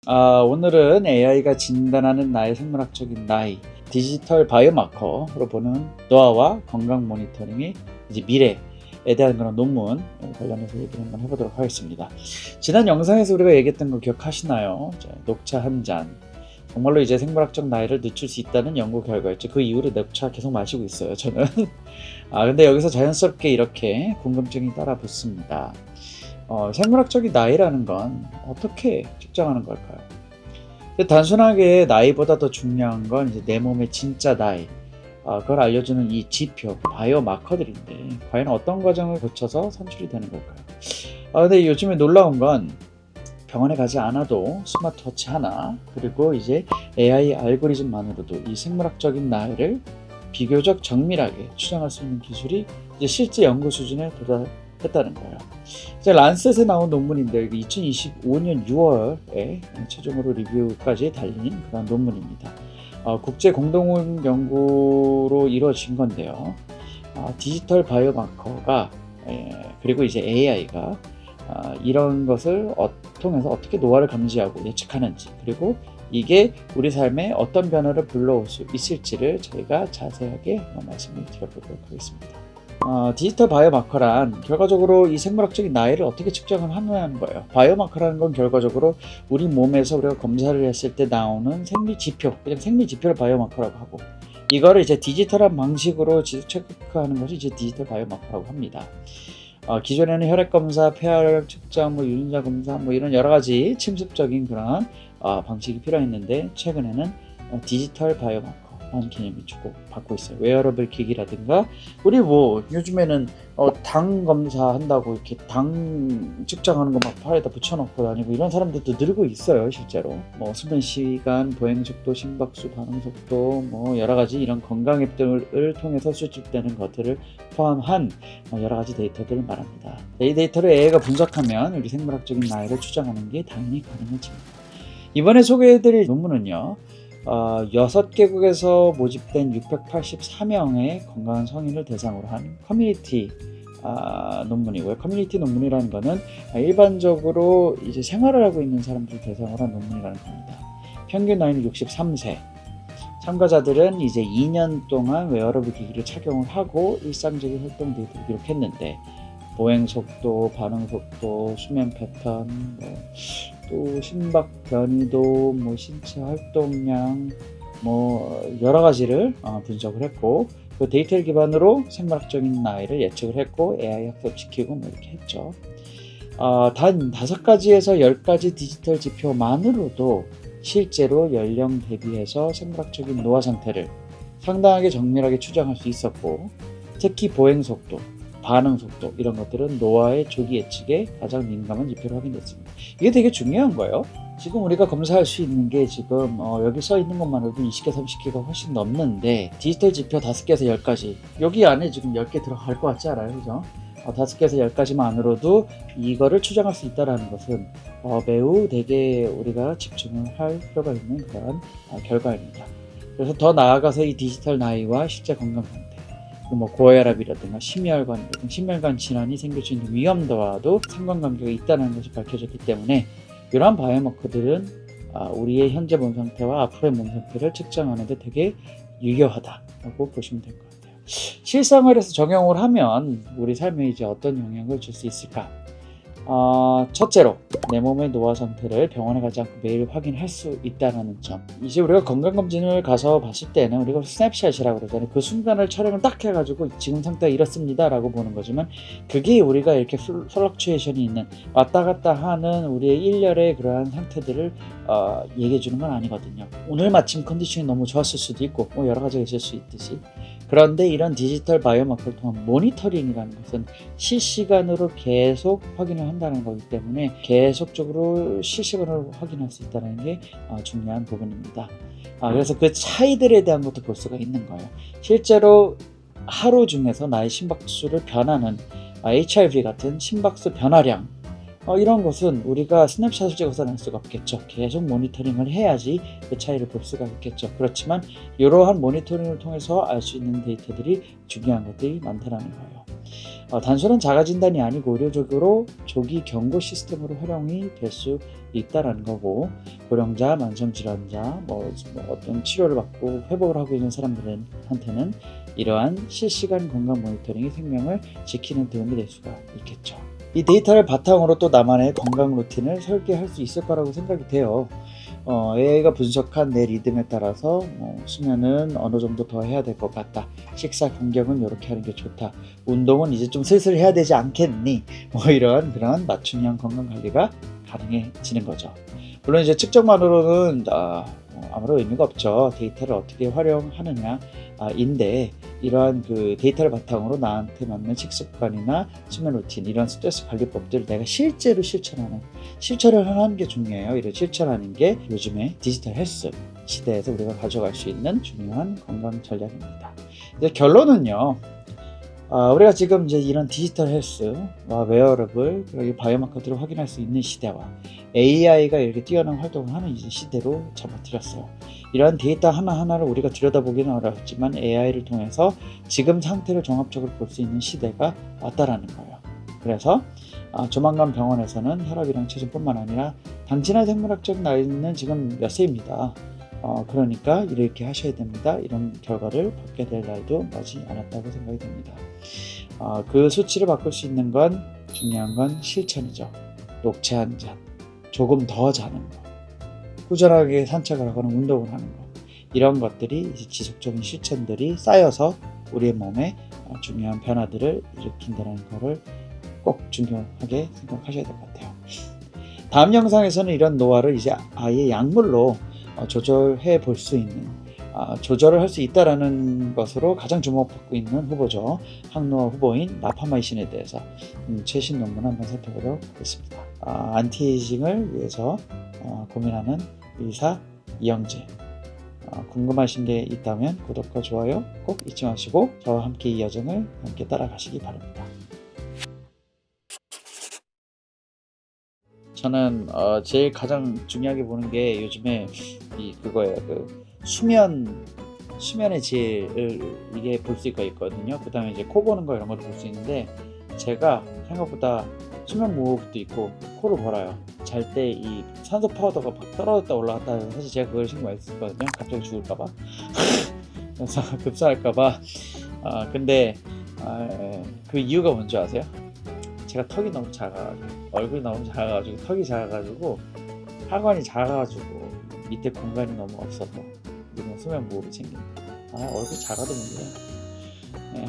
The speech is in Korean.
오늘은 AI가 진단하는 나의 생물학적인 나이, 디지털 바이오마커로 보는 노화와 건강 모니터링의 이제 미래에 대한 그런 논문 관련해서 얘기를 한번 해보도록 하겠습니다. 지난 영상에서 우리가 얘기했던 거 기억하시나요? 녹차 한 잔. 정말로 이제 생물학적 나이를 늦출 수 있다는 연구 결과였죠. 그 이후로 녹차 계속 마시고 있어요, 저는. 근데 여기서 자연스럽게 이렇게 궁금증이 따라 붙습니다. 생물학적인 나이라는 건 어떻게 측정하는 걸까요? 단순하게 나이보다 더 중요한 건 이제 내 몸의 진짜 나이, 그걸 알려주는 이 지표, 바이오마커들인데 과연 어떤 과정을 거쳐서 산출이 되는 걸까요? 근데 요즘에 놀라운 건 병원에 가지 않아도 스마트워치 하나, 그리고 이제 AI 알고리즘만으로도 이 생물학적인 나이를 비교적 정밀하게 추정할 수 있는 기술이 이제 실제 연구 수준에 도달했다는 거예요. 이제 란셋에 나온 논문인데 2025년 6월에 최종으로 리뷰까지 달린 그런 논문입니다. 국제 공동 연구로 이루어진 건데요. 디지털 바이오마커가 그리고 이제 AI가 이런 것을 통해서 어떻게 노화를 감지하고 예측하는지, 그리고 이게 우리 삶에 어떤 변화를 불러올 수 있을지를 저희가 자세하게 말씀을 드려보도록 하겠습니다. 디지털 바이오마커란 결과적으로 이 생물학적인 나이를 어떻게 측정을 하느냐는 거예요. 바이오마커라는 건 결과적으로 우리 몸에서 우리가 검사를 했을 때 나오는 생리지표, 그냥 생리지표를 바이오마커라고 하고, 이거를 이제 디지털한 방식으로 체크하는 것이 이제 디지털 바이오마커라고 합니다. 기존에는 혈액검사, 폐활 측정, 유전자 검사, 이런 여러 가지 침습적인 그런 방식이 필요했는데, 최근에는 디지털 바이오마커라는 개념이 주고받고 있어요. 웨어러블 기기라든가, 우리 요즘에는 당 검사한다고 이렇게 당 측정하는 거 막 팔에다 붙여놓고 다니고 이런 사람들도 늘고 있어요, 실제로. 수면 시간, 보행 속도, 심박수, 반응 속도, 여러 가지 이런 건강 앱들을 통해서 수집되는 것들을 포함한 여러 가지 데이터들을 말합니다. 이 데이터를 AI가 분석하면 우리 생물학적인 나이를 추정하는 게 당연히 가능해집니다. 이번에 소개해드릴 논문은요, 6개국에서 모집된 684명의 건강한 성인을 대상으로 한 커뮤니티 논문이고요. 커뮤니티 논문이라는 거는 일반적으로 이제 생활을 하고 있는 사람들 대상으로 한 논문이라는 겁니다. 평균 나이는 63세. 참가자들은 이제 2년 동안 웨어러블 기기를 착용을 하고 일상적인 활동 데이터를 기록했는데, 보행 속도, 반응 속도, 수면 패턴, 또 심박 변이도, 신체 활동량, 여러 가지를 분석을 했고, 그 데이터를 기반으로 생물학적인 나이를 예측을 했고, AI 학습시키고 이렇게 했죠. 단 5가지에서 10가지 디지털 지표만으로도 실제로 연령 대비해서 생물학적인 노화 상태를 상당하게 정밀하게 추정할 수 있었고, 특히 보행 속도, 반응 속도, 이런 것들은 노화의 조기 예측에 가장 민감한 지표로 확인됐습니다. 이게 되게 중요한 거예요. 지금 우리가 검사할 수 있는 게 지금 여기 써 있는 것만으로도 20개, 30개가 훨씬 넘는데, 디지털 지표 5개에서 10가지, 여기 안에 지금 10개 들어갈 것 같지 않아요? 그죠? 5개에서 10가지만으로도 이거를 추정할 수 있다는 것은 매우 되게 우리가 집중을 할 필요가 있는 그런 결과입니다. 그래서 더 나아가서 이 디지털 나이와 실제 건강 상태, 고혈압이라든가 심혈관 질환이 생길 수 있는 위험도와도 상관관계가 있다는 것이 밝혀졌기 때문에, 이러한 바이오마커들은 우리의 현재 몸 상태와 앞으로의 몸 상태를 측정하는 데 되게 유효하다고 보시면 될 것 같아요. 실생활에서 적용을 하면 우리 삶에 이제 어떤 영향을 줄 수 있을까? 첫째로, 내 몸의 노화 상태를 병원에 가지 않고 매일 확인할 수 있다는 점. 이제 우리가 건강검진을 가서 봤을 때는 우리가 스냅샷이라고 그러잖아요. 그 순간을 촬영을 딱 해가지고 지금 상태가 이렇습니다 라고 보는 거지만, 그게 우리가 이렇게 플럭추에이션이 있는, 왔다 갔다 하는 우리의 일렬의 그러한 상태들을 얘기해 주는 건 아니거든요. 오늘 마침 컨디션이 너무 좋았을 수도 있고 여러 가지가 있을 수 있듯이, 그런데 이런 디지털 바이오마커를 통한 모니터링이라는 것은 실시간으로 계속 확인을 한다는 거기 때문에 계속적으로 실시간으로 확인할 수 있다는 게 중요한 부분입니다. 그래서 그 차이들에 대한 것도 볼 수가 있는 거예요. 실제로 하루 중에서 나의 심박수를 변하는 HRV 같은 심박수 변화량, 이런 것은 우리가 스냅샷을 찍어서 낼 수가 없겠죠. 계속 모니터링을 해야지 그 차이를 볼 수가 있겠죠. 그렇지만 이러한 모니터링을 통해서 알 수 있는 데이터들이 중요한 것들이 많다는 거예요. 단순한 자가 진단이 아니고 의료적으로 조기 경고 시스템으로 활용이 될 수 있다라는 거고, 고령자, 만성질환자, 어떤 치료를 받고 회복을 하고 있는 사람들한테는 이러한 실시간 건강 모니터링이 생명을 지키는 도움이 될 수가 있겠죠. 이 데이터를 바탕으로 또 나만의 건강 루틴을 설계할 수 있을 거라고 생각이 돼요. AI가 분석한 내 리듬에 따라서 수면은 어느 정도 더 해야 될 것 같다, 식사 간격은 이렇게 하는 게 좋다, 운동은 이제 좀 슬슬 해야 되지 않겠니, 이런 그런 맞춤형 건강 관리가 가능해지는 거죠. 물론 이제 측정만으로는 아무런 의미가 없죠. 데이터를 어떻게 활용하느냐 인데, 이러한 그 데이터를 바탕으로 나한테 맞는 식습관이나 수면 루틴, 이런 스트레스 관리법들을 내가 실제로 실천을 하는 게 중요해요. 이런 실천하는 게 요즘에 디지털 헬스 시대에서 우리가 가져갈 수 있는 중요한 건강 전략입니다. 결론은요, 우리가 지금 이제 이런 디지털 헬스와 웨어러블, 그리고 바이오마커들을 확인할 수 있는 시대와 AI가 이렇게 뛰어난 활동을 하는 이제 시대로 접어들었어요. 이러한 데이터 하나하나를 우리가 들여다보기는 어렵지만 AI를 통해서 지금 상태를 종합적으로 볼 수 있는 시대가 왔다라는 거예요. 그래서 조만간 병원에서는 혈압이랑 체중뿐만 아니라 당신의 생물학적 나이는 지금 몇 세입니다. 그러니까 이렇게 하셔야 됩니다, 이런 결과를 받게 될 날도 머지 않았다고 생각이 됩니다. 그 수치를 바꿀 수 있는 건, 중요한 건 실천이죠. 녹차 한 잔, 조금 더 자는 거, 꾸준하게 산책을 하거나 운동을 하는 거, 이런 것들이 이제 지속적인 실천들이 쌓여서 우리의 몸에 중요한 변화들을 일으킨다는 것을 꼭 중요하게 생각하셔야 될 것 같아요. 다음 영상에서는 이런 노화를 이제 아예 약물로 조절해 볼 수 있는, 조절을 할 수 있다라는 것으로 가장 주목받고 있는 후보죠. 항노화 후보인 라파마이신에 대해서 최신 논문 한번 살펴보도록 하겠습니다. 안티에이징을 위해서 고민하는 의사 이영재, 궁금하신 게 있다면 구독과 좋아요 꼭 잊지 마시고 저와 함께 이 여정을 함께 따라가시기 바랍니다. 저는 제일 가장 중요하게 보는 게 요즘에 그거예요. 그 수면의 질을 이게 볼 수가 있거든요. 그 다음에 이제 코 보는 거 이런 것도 볼 수 있는데, 제가 생각보다 수면 무호흡도 있고 코를 골아요. 잘 때 이 산소 파우더가 막 떨어졌다 올라갔다 해서 사실 제가 그걸 신경 많이 썼거든요. 갑자기 죽을까봐. 그래서 급사할까봐. 근데 그 이유가 뭔지 아세요? 제가 턱이 너무 작아가지고, 얼굴이 너무 작아가지고, 턱이 작아가지고, 하관이 작아가지고, 밑에 공간이 너무 없어서 이런 수면 무호흡이 생깁니다. 얼굴 작아도 문제야. 네.